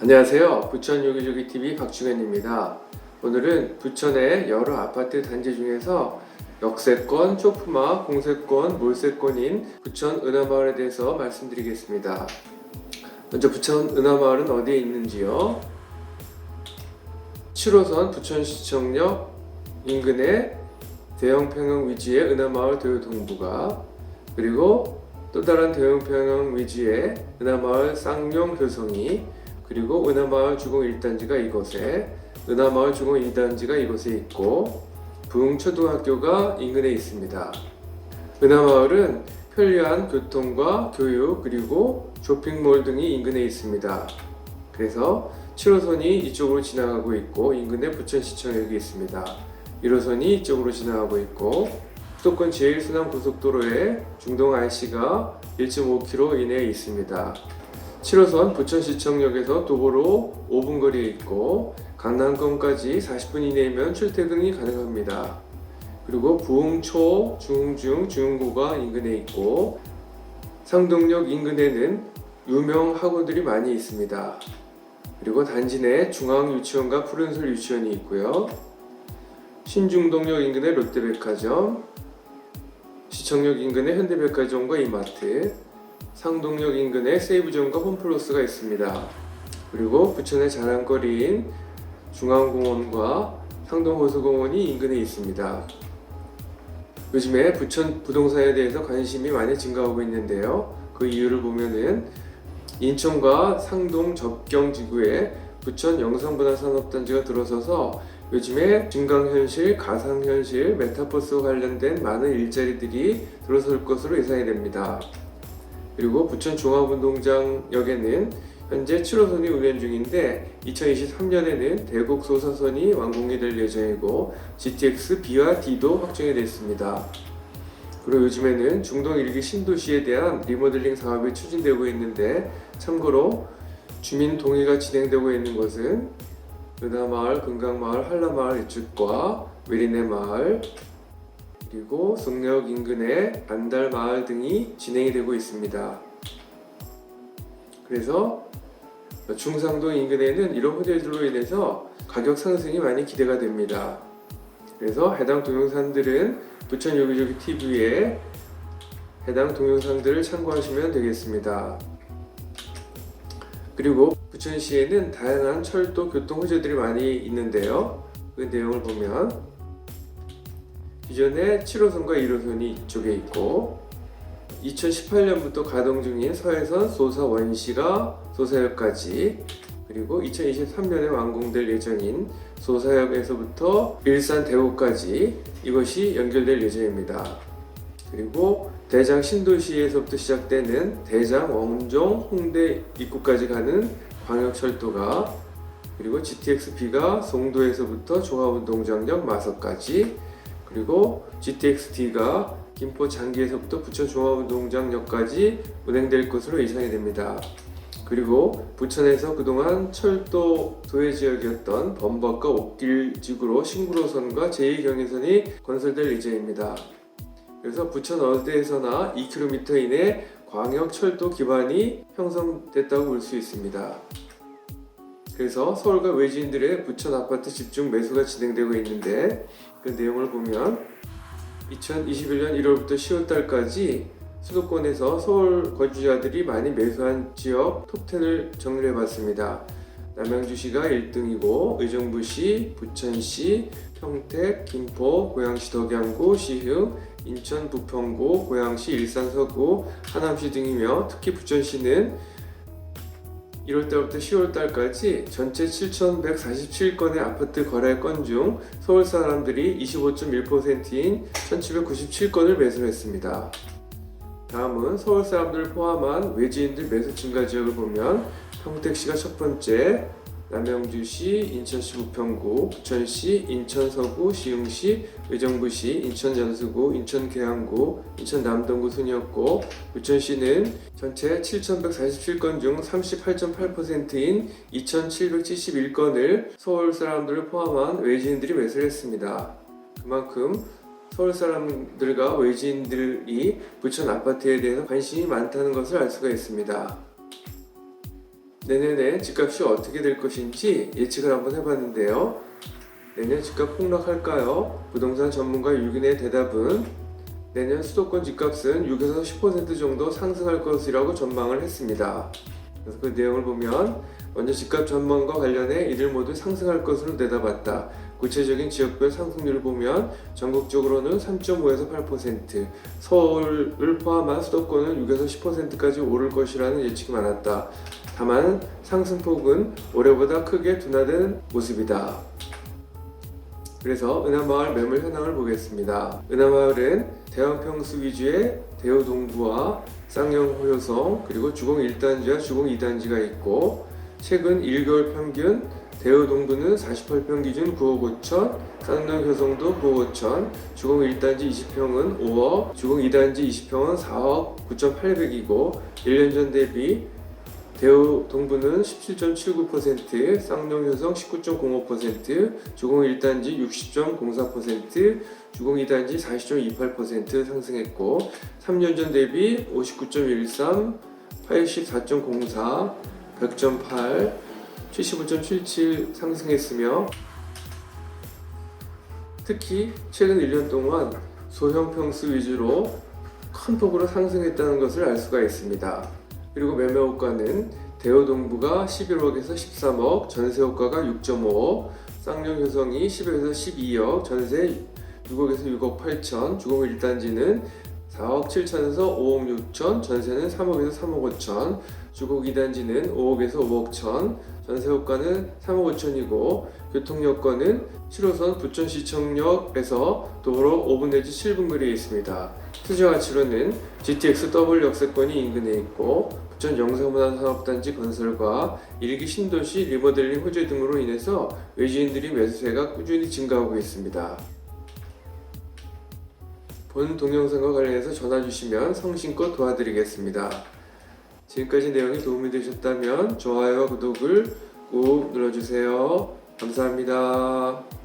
안녕하세요. 부천 요기조기TV 박중현입니다. 오늘은 부천의 여러 아파트 단지 중에서 역세권, 쇼프마, 공세권, 몰세권인 부천 은하마을에 대해서 말씀드리겠습니다. 먼저 부천 은하마을은 어디에 있는지요? 7호선 부천시청역 인근의 대형평형 위치의 은하마을 도요동부가, 그리고 또 다른 대형평형 위치의 은하마을 쌍용 효성이, 그리고 은하마을 주공 1단지가 이곳에, 은하마을 주공 2단지가 이곳에 있고, 부흥초등학교가 인근에 있습니다. 은하마을은 편리한 교통과 교육 그리고 쇼핑몰 등이 인근에 있습니다. 그래서 7호선이 이쪽으로 지나가고 있고 인근에 부천시청역이 있습니다. 1호선이 이쪽으로 지나가고 있고 수도권 제1순환고속도로에 중동 IC가 1.5km 이내에 있습니다. 7호선 부천시청역에서 도보로 5분 거리에 있고 강남권까지 40분 이내이면 출퇴근이 가능합니다. 그리고 부흥초, 중흥중, 중흥고가 인근에 있고 상동역 인근에는 유명 학원들이 많이 있습니다. 그리고 단지 내 중앙유치원과 푸른솔 유치원이 있고요. 신중동역 인근의 롯데백화점, 시청역 인근의 현대백화점과 이마트, 상동역 인근에 세이브존과 홈플러스가 있습니다. 그리고 부천의 자랑거리인 중앙공원과 상동호수공원이 인근에 있습니다. 요즘에 부천 부동산에 대해서 관심이 많이 증가하고 있는데요. 그 이유를 보면은 인천과 상동 접경지구에 부천 영상문화산업단지가 들어서서 요즘에 증강현실, 가상현실, 메타버스와 관련된 많은 일자리들이 들어설 것으로 예상이 됩니다. 그리고 부천 종합운동장역에는 현재 7호선이 운행 중인데 2023년에는 대곡 소사선이 완공이 될 예정이고 GTX B와 D도 확정이 됐습니다. 그리고 요즘에는 중동 1기 신도시에 대한 리모델링 사업이 추진되고 있는데 참고로 주민 동의가 진행되고 있는 곳은 은하마을, 금강마을, 한라마을 이쪽과 외리내마을, 그리고 송내역 인근의 안달마을 등이 진행이 되고 있습니다. 그래서 중상동 인근에는 이런 호텔들로 인해서 가격 상승이 많이 기대가 됩니다. 그래서 해당 동영상들은 부천 요기조기 TV에 해당 동영상들을 참고하시면 되겠습니다. 그리고 부천시에는 다양한 철도 교통 호재들이 많이 있는데요. 그 내용을 보면 기존에 7호선과 1호선이 이쪽에 있고 2018년부터 가동 중인 서해선 소사 원시가 소사역까지, 그리고 2023년에 완공될 예정인 소사역에서부터 일산 대구까지 이것이 연결될 예정입니다. 그리고 대장 신도시에서부터 시작되는 대장, 원종, 홍대 입구까지 가는 광역철도가, 그리고 GTX-B가 송도에서부터 종합운동장역 마석까지, 그리고 GTX-D가 김포 장기에서부터 부천 종합운동장역까지 운행될 것으로 예상이 됩니다. 그리고 부천에서 그동안 철도 소외 지역이었던 범벅과 옥길 지구로 신구로선과 제2경인선이 건설될 예정입니다. 그래서 부천 어디에서나 2km 이내 광역 철도 기반이 형성됐다고 볼 수 있습니다. 그래서 서울과 외지인들의 부천 아파트 집중 매수가 진행되고 있는데 그 내용을 보면 2021년 1월부터 10월달까지 수도권에서 서울 거주자들이 많이 매수한 지역 톱10을 정리해봤습니다. 남양주시가 1등이고 의정부시, 부천시, 평택, 김포, 고양시 덕양구, 시흥, 인천 부평구, 고양시, 일산 서구, 하남시 등이며 특히 부천시는 1월달부터 10월달까지 전체 7,147건의 아파트 거래 건 중 서울 사람들이 25.1%인 1,797건을 매수했습니다. 다음은 서울 사람들을 포함한 외지인들 매수 증가 지역을 보면 평택시가 첫 번째, 남양주시, 인천시 부평구, 부천시, 인천 서구, 시흥시, 의정부시, 인천 연수구, 인천 계양구, 인천 남동구 순이었고 부천시는 전체 7,147건 중 38.8%인 2,771건을 서울 사람들을 포함한 외지인들이 매수를 했습니다. 그만큼 서울 사람들과 외지인들이 부천 아파트에 대해서 관심이 많다는 것을 알 수가 있습니다. 내년에 집값이 어떻게 될 것인지 예측을 한번 해봤는데요. 내년 집값 폭락할까요? 부동산 전문가 6인의 대답은 내년 수도권 집값은 6에서 10% 정도 상승할 것이라고 전망을 했습니다. 그래서 그 내용을 보면 먼저 집값 전망과 관련해 이들 모두 상승할 것으로 내다봤다. 구체적인 지역별 상승률을 보면 전국적으로는 3.5에서 8%, 서울을 포함한 수도권은 6에서 10%까지 오를 것이라는 예측이 많았다. 다만 상승폭은 올해보다 크게 둔화된 모습이다. 그래서 은하마을 매물 현황을 보겠습니다. 은하마을은 대형평수 위주의 대우동부와 쌍용호효성 그리고 주공 1단지와 주공 2단지가 있고 최근 1개월 평균 대우동부는 48평 기준 9억 5천, 쌍용효성도 9억 5천, 주공 1단지 20평은 5억, 주공 2단지 20평은 4억 9,800이고 1년 전 대비 대우동부는 17.79%, 쌍용효성 19.05%, 주공 1단지 60.04%, 주공 2단지 40.28% 상승했고 3년 전 대비 59.13, 84.04, 100.8, 75.77 상승했으며 특히 최근 1년 동안 소형 평수 위주로 큰 폭으로 상승했다는 것을 알 수가 있습니다. 그리고 매매호가는 대우동부가 11억에서 13억, 전세호가가 6.5억, 쌍용효성이 10억에서 12억, 전세 6억에서 6억 8천, 주공 1단지는 4억 7천에서 5억 6천, 전세는 3억에서 3억 5천, 주공 2단지는 5억에서 5억 천, 전세호가는 3억 5천이고 교통여건은 7호선 부천시청역에서 도로 5분 내지 7분 거리에 있습니다. 투자가치로는 GTX 더블 역세권이 인근에 있고 부천 영세문화산업단지 건설과 일기 신도시 리모델링 호재 등으로 인해서 외지인들이 매수세가 꾸준히 증가하고 있습니다. 본 동영상과 관련해서 전화 주시면 성심껏 도와드리겠습니다. 지금까지 내용이 도움이 되셨다면 좋아요와 구독을 꼭 눌러주세요. 감사합니다.